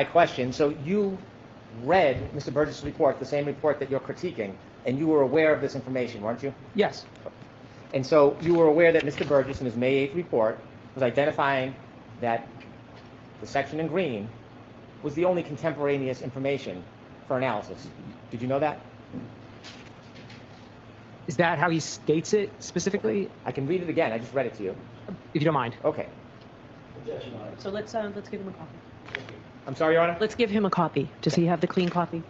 my question. So you read Mr. Burgess' report, the same report that you're critiquing, and you were aware of this information, weren't you? Yes. And so you were aware that Mr. Burgess in his May 8th report was identifying that the section in green was the only contemporaneous information for analysis. Did you know that? Is that how he states it specifically? I can read it again. I just read it to you. If you don't mind. Okay. So let's give him a copy. I'm sorry, Your Honor? Let's give him a copy. Does he have the clean copy?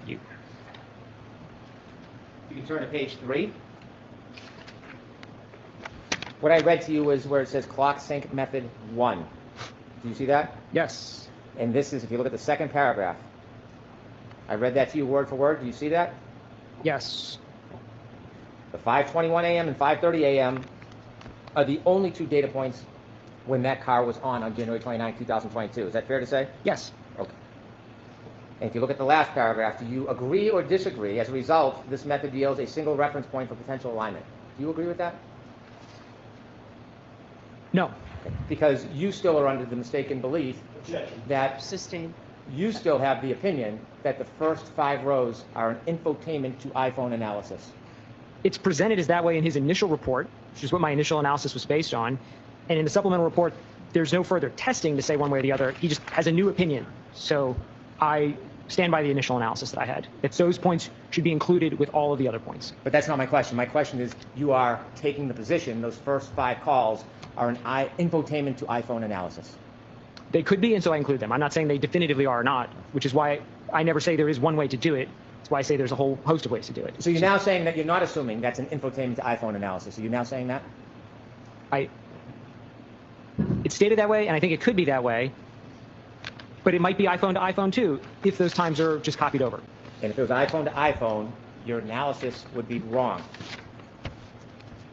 You. You can turn to page 3. What I read to you is where it says clock sync method 1. Do you see that? Yes. And this is, if you look at the second paragraph, I read that to you word for word. Do you see that? Yes. The 5:21 a.m. and 5:30 a.m. are the only two data points when that car was on January 29, 2022. Is that fair to say? Yes. Okay. And if you look at the last paragraph, do you agree or disagree? As a result, this method yields a single reference point for potential alignment. Do you agree with that? No. Because you still are under the mistaken belief that Sustained. you still have the opinion that the first 5 rows are an infotainment to iPhone analysis. It's presented as that way in his initial report, which is what my initial analysis was based on. And in the supplemental report, there's no further testing to say one way or the other. He just has a new opinion. So I stand by the initial analysis that I had, that those points should be included with all of the other points. But that's not my question. My question is, you are taking the position those first 5 calls are an infotainment to iPhone analysis. They could be, and so I include them. I'm not saying they definitively are or not, which is why I never say there is one way to do it. That's why I say there's a whole host of ways to do it. So you're now saying that you're not assuming that's an infotainment to iPhone analysis. Are you now saying that? It's stated that way, and I think it could be that way, but it might be iPhone to iPhone too, if those times are just copied over. And if it was iPhone to iPhone, your analysis would be wrong.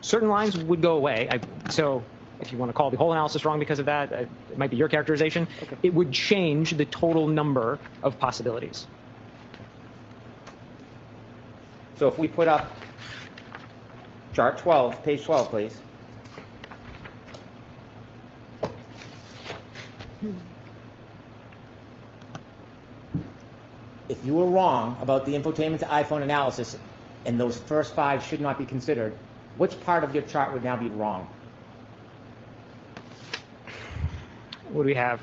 Certain lines would go away. So if you want to call the whole analysis wrong because of that, it might be your characterization. Okay. It would change the total number of possibilities. So if we put up chart 12, page 12, please. If you were wrong about the infotainment to iPhone analysis and those first 5 should not be considered, which part of your chart would now be wrong? What do we have?